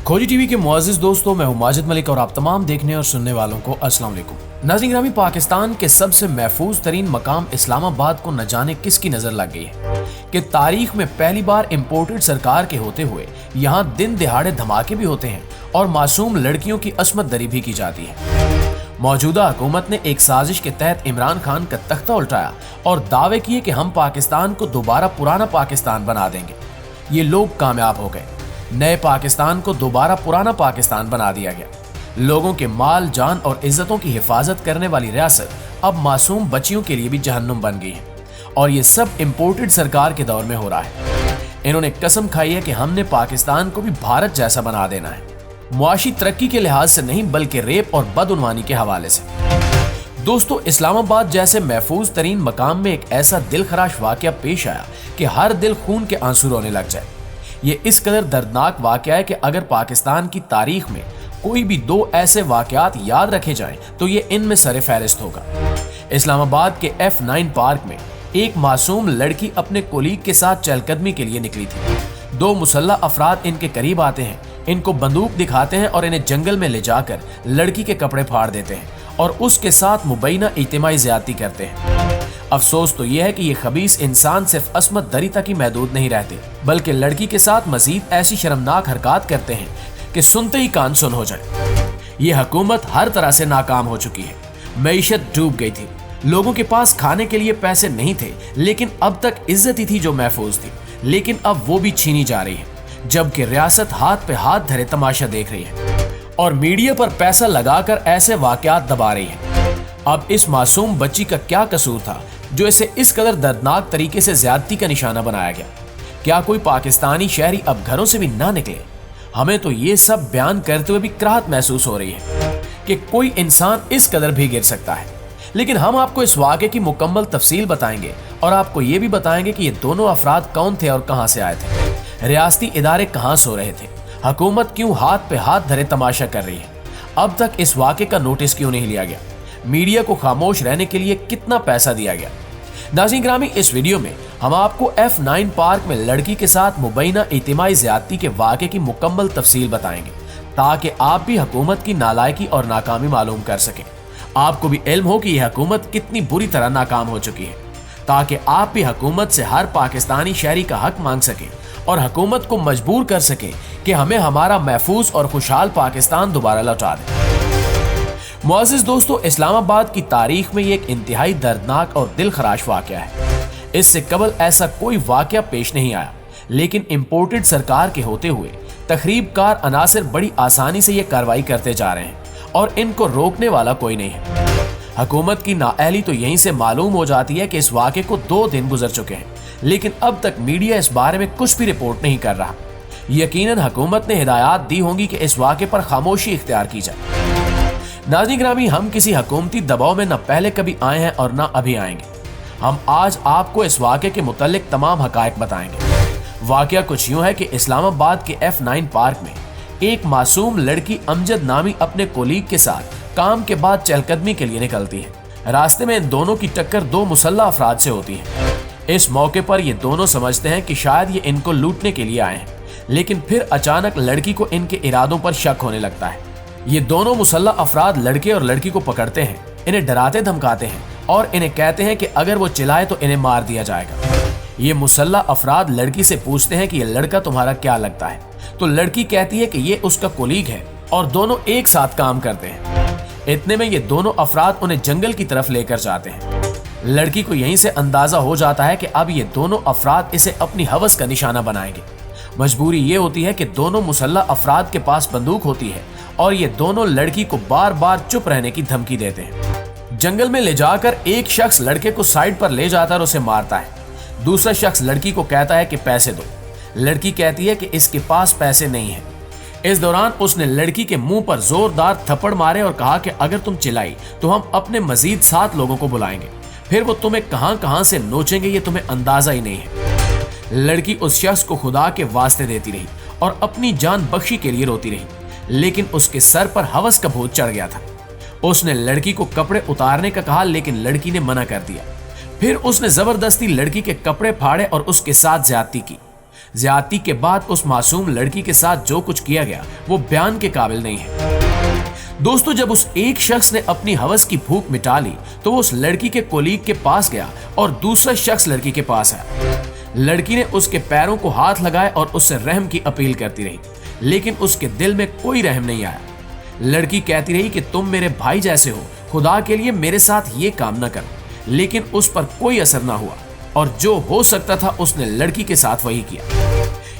खोजी टीवी के मुअज़्ज़िज़ दोस्तों, मैं हूं माजिद मलिक और आप तमाम देखने और सुनने वालों को अस्सलाम वालेकुम। नाज़रीन ग्रामी, पाकिस्तान के सबसे महफूज तरीन मकाम इस्लामाबाद को न जाने किसकी नजर लग गई है कि तारीख में पहली बार इम्पोर्टेड सरकार के होते हुए यहाँ दिन दिहाड़े धमाके भी होते हैं और मासूम लड़कियों की असमत दरी भी की जाती है। मौजूदा हुकूमत ने एक साजिश के तहत इमरान खान का तख्ता उल्टाया और दावे किए कि हम पाकिस्तान को दोबारा पुराना पाकिस्तान बना देंगे। ये लोग कामयाब हो गए। नए पाकिस्तान को दोबारा पुराना पाकिस्तान बना दिया गया। लोगों के माल, जान और इज्जतों की हिफाजत करने वाली रियासत अब मासूम बच्चियों के लिए भी जहन्नुम बन गई है और ये सब इम्पोर्टेड सरकार के दौर में हो रहा है। इन्होंने कसम खाई है कि हमने पाकिस्तान को भी भारत जैसा बना देना है, मुआशी तरक्की के लिहाज से नहीं बल्कि रेप और बदउनवानी के हवाले से। दोस्तों, इस्लामाबाद जैसे महफूज तरीन मकाम में एक ऐसा दिलखराश वाकया पेश आया कि हर दिल खून के आंसू रोने लग जाए। ये इस कदर दर्दनाक वाकया है कि अगर पाकिस्तान की तारीख में कोई भी दो ऐसे वाकयात याद रखे जाएं तो ये इनमें सरे फहरिस्त होगा। इस्लामाबाद के F9 पार्क में एक मासूम लड़की अपने कोलीग के साथ चहलकदमी के लिए निकली थी। दो मुसल्लह अफराद इनके करीब आते हैं, इनको बंदूक दिखाते हैं और इन्हें जंगल में ले जाकर लड़की के कपड़े फाड़ देते हैं और उसके साथ मुबैना इज्तिमाई ज़्यादती करते हैं। अफसोस तो यह है कि ये खबीस इंसान सिर्फ असमत दरी तक ही महदूद नहीं रहते बल्कि लड़की के साथ मजीद ऐसी शर्मनाक हरकत करते हैं कि सुनते ही कान सुन हो जाए। ये हुकूमत हर तरह से नाकाम हो चुकी है। मईशत डूब गई थी, लोगों के पास खाने के लिए पैसे नहीं थे, लेकिन अब तक इज्जत ही थी जो महफूज थी, लेकिन अब वो भी छीनी जा रही है। जबकि रियासत हाथ पे हाथ धरे तमाशा देख रही है और मीडिया पर पैसा लगाकर ऐसे वाकयात दबा रही है। अब इस मासूम बच्ची का क्या कसूर था जो इसे इस कदर दर्दनाक तरीके से ज्यादती का निशाना बनाया गया? क्या कोई पाकिस्तानी शहरी अब घरों से भी ना निकले? हमें तो ये सब बयान करते हुए भी कराहत महसूस हो रही है कि कोई इंसान इस कदर भी गिर सकता है। लेकिन हम आपको इस वाक़े की मुकम्मल तफसील बताएंगे और आपको ये भी बताएंगे कि ये दोनों अफराद कौन थे और कहां से आए थे, रियासती इदारे कहां सो रहे थे, हुकूमत क्यों हाथ पे हाथ धरे तमाशा कर रही है, अब तक इस वाक़े का नोटिस क्यों नहीं लिया गया, मीडिया को खामोश रहने के लिए कितना पैसा दिया गया। नाज़रीन ग्रामी, इस वीडियो में हम आपको F9 पार्क में लड़की के साथ मुबैना इज्तिमाई ज़्यादती के वाक़े की मुकम्मल तफसील बताएंगे ताकि आप भी हुकूमत की नालायकी और नाकामी मालूम कर सकें। आपको भी इल्म हो कि यह हुकूमत कितनी बुरी तरह नाकाम हो चुकी है, ताकि आप भी हुकूमत से हर पाकिस्तानी शहरी का हक मांग सकें और हुकूमत को मजबूर कर सकें कि हमें हमारा महफूज और खुशहाल पाकिस्तान दोबारा लौटा दें। मुअज़्ज़िज़ दोस्तों, इस्लामाबाद की तारीख में ये एक इंतहाई दर्दनाक और दिलखराश वाकया है। इससे कबल ऐसा कोई वाकया पेश नहीं आया, लेकिन इम्पोर्टेड सरकार के होते हुए तखरीबकार अनासिर बड़ी आसानी से ये कार्रवाई करते जा रहे हैं और इनको रोकने वाला कोई नहीं है। हुकूमत की नाअहली तो यहीं से मालूम हो जाती है कि इस वाकये को 2 दिन गुजर चुके हैं, लेकिन अब तक मीडिया इस बारे में कुछ भी रिपोर्ट नहीं कर रहा। यकीनन हुकूमत ने हिदायत दी होंगी कि इस वाकये पर खामोशी इख्तियार की जाए। नाज़रीन ग्रामी, हम किसी हुकूमती दबाव में न पहले कभी आए हैं और न अभी आएंगे। हम आज आपको इस वाक़े के मुतालिक तमाम हक़ाइक़ बताएंगे। वाक़या कुछ यूँ है कि इस्लामाबाद के F9 पार्क में एक मासूम लड़की अमजद नामी अपने कोलीग के साथ काम के बाद चहलकदमी के लिए निकलती है। रास्ते में इन दोनों की टक्कर 2 मुसल्लह अफराद से होती है। इस मौके पर ये दोनों समझते हैं कि शायद ये इनको लूटने के लिए आए हैं, लेकिन फिर अचानक लड़की को इनके इरादों पर शक होने लगता है। ये दोनों मुसल्लह अफराद लड़के और लड़की को पकड़ते हैं, इन्हें डराते धमकाते हैं और इन्हें कहते हैं कि अगर वो चिल्लाए तो इन्हें मार दिया जाएगा। ये मुसल्लह अफराद लड़की से पूछते हैं कि ये लड़का तुम्हारा क्या लगता है, तो लड़की कहती है कि ये उसका कोलीग है और दोनों एक साथ काम करते हैं। इतने में ये दोनों अफराद उन्हें जंगल की तरफ लेकर जाते हैं। लड़की को यहीं से अंदाजा हो जाता है कि अब ये दोनों अफराद इसे अपनी हवस का निशाना बनाएंगे। मजबूरी ये होती है कि दोनों मुसल्लह अफराद के पास बंदूक होती है और ये दोनों लड़की को बार बार चुप रहने की धमकी देते हैं। जंगल में ले जाकर एक शख्स लड़के को साइड पर ले जाता है और उसे मारता है। दूसरा शख्स लड़की को कहता है कि पैसे दो। लड़की कहती है कि इसके पास पैसे नहीं है। इस दौरान उसने लड़की के मुंह पर जोरदार थप्पड़ मारे और कहा कि अगर तुम चिल्लाई तो हम अपने मजीद 7 लोगों को बुलाएंगे, फिर वो तुम्हें कहां कहां से नोचेंगे ये तुम्हें अंदाजा ही नहीं है। लड़की उस शख्स को खुदा के वास्ते देती रही और अपनी जान बख्शी के लिए रोती रही, लेकिन उसके सर पर हवस का भूत चढ़ गया था। उसने लड़की को कपड़े उतारने का कहा, लेकिन लड़की ने मना कर दिया। फिर उसने जबरदस्ती लड़की के कपड़े फाड़े और उसके साथ ज्यादती की। ज्यादती के बाद उस मासूम लड़की के साथ जो कुछ किया गया वो बयान के काबिल नहीं है। दोस्तों, जब उस एक शख्स ने अपनी हवस की भूख मिटा ली तो वो उस लड़की के कोलीग के पास गया और दूसरा शख्स लड़की के पास आया। लड़की ने उसके पैरों को हाथ लगाए और उससे रहम की अपील करती रही, लेकिन उसके दिल में कोई रहम नहीं आया। लड़की कहती रही कि तुम मेरे भाई जैसे हो, खुदा के लिए मेरे साथ ये काम न करो, लेकिन उस पर कोई असर ना हुआ और जो हो सकता था उसने लड़की के साथ वही किया।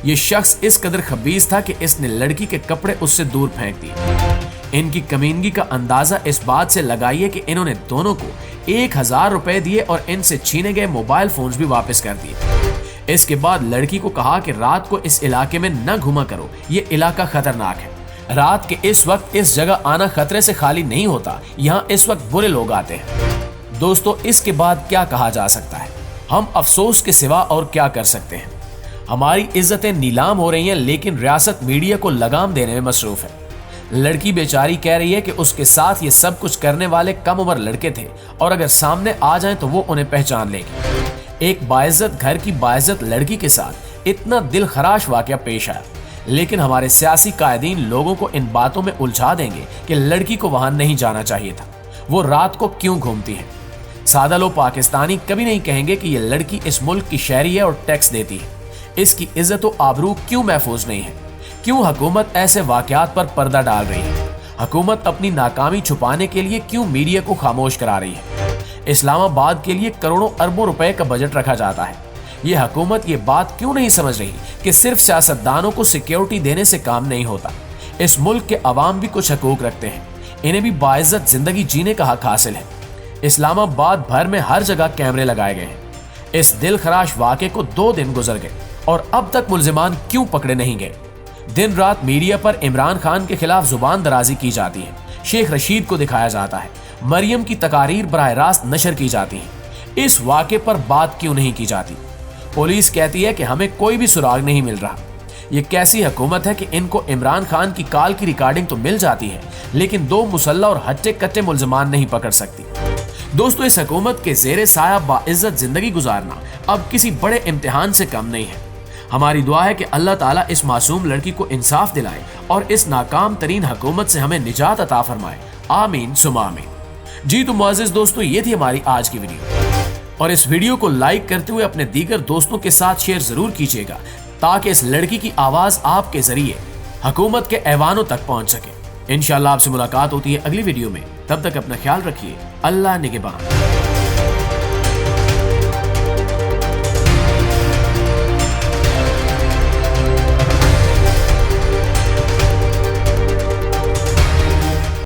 ये शख्स इस कदर खबीस था कि इसने लड़की के कपड़े उससे दूर फेंक दिए। इनकी कमीनगी का अंदाजा इस बात से लगाइए कि इन्होंने दोनों को 1000 रुपए दिए और इनसे छीने गए मोबाइल फोन्स भी वापस कर दिए। इसके बाद लड़की को कहा कि रात को इस इलाके में न घुमा करो, ये इलाका खतरनाक है। रात के इस वक्त इस जगह आना खतरे से खाली नहीं होता, यहाँ इस वक्त बुरे लोग आते हैं। दोस्तों, इसके बाद क्या कहा जा सकता है? हम अफसोस के सिवा और क्या कर सकते हैं? हमारी इज्जतें नीलाम हो रही हैं, लेकिन रियासत मीडिया को लगाम देने में मसरूफ है। लड़की बेचारी कह रही है कि उसके साथ ये सब कुछ करने वाले कम उम्र लड़के थे और अगर सामने आ जाएं तो वो उन्हें पहचान लेगी। एक बाइज्जत घर की बाइज्जत लड़की के साथ इतना दिल खराश वाकया पेश आया, लेकिन हमारे सियासी कायदीन लोगों को इन बातों में उलझा देंगे कि लड़की को वहां नहीं जाना चाहिए था, वो रात को क्यों घूमती है। सादा लोग पाकिस्तानी कभी नहीं कहेंगे कि ये लड़की इस मुल्क की शहरी है और टैक्स देती है। इसकी इज्जत और आबरू क्यों महफूज नहीं है? क्यों हुकूमत ऐसे वाकयात पर पर्दा डाल रही है? हुकूमत अपनी नाकामी छुपाने के लिए क्यों मीडिया को खामोश करा रही है? इस्लामाबाद के लिए करोड़ों अरबों रुपए का बजट रखा जाता है। ये हुकूमत ये बात क्यों नहीं समझ रही कि सिर्फ सियासतदानों को सिक्योरिटी देने से काम नहीं होता। इस मुल्क के अवाम भी कुछ हकूक रखते हैं, इन्हें भी बाइज्जत जिंदगी जीने का हक हासिल है। इस्लामाबाद भर में हर जगह कैमरे लगाए गए हैं। इस दिल खराश वाक़े को 2 दिन गुजर गए और अब तक मुल्जिमान क्यों पकड़े नहीं गए? दिन रात मीडिया पर इमरान खान के खिलाफ जुबान दराजी की जाती है, शेख रशीद को दिखाया जाता है, मरियम की तकारीर बराह रास्त नशर की जाती है। इस वाक़े पर बात क्यों नहीं की जाती? पुलिस कहती है कि हमें कोई भी सुराग नहीं मिल रहा। ये कैसी हुकूमत है कि इनको इमरान खान की कॉल की रिकॉर्डिंग तो मिल जाती है, लेकिन 2 मुसल्ला और हट्टे कट्टे मुल्जिमान नहीं पकड़ सकती। दोस्तों, इस हुकूमत के ज़ेरे साया बाइज्जत जिंदगी गुजारना अब किसी बड़े इम्तिहान से कम नहीं है। हमारी दुआ है कि अल्लाह ताला इस मासूम लड़की को इंसाफ दिलाए और इस नाकाम तरीन हुकूमत से हमें निजात अता फरमाए। आमीन सुमा आमीन। जी तो मुअज़्ज़िज़ दोस्तों, ये थी हमारी आज की वीडियो और इस वीडियो को लाइक करते हुए अपने दीगर दोस्तों के साथ शेयर जरूर कीजिएगा ताकि इस लड़की की आवाज आपके जरिए हुकूमत के ऐवानों तक पहुंच सके। इंशाअल्लाह आपसे मुलाकात होती है अगली वीडियो में। तब तक अपना ख्याल रखिए। अल्लाह निगहबान।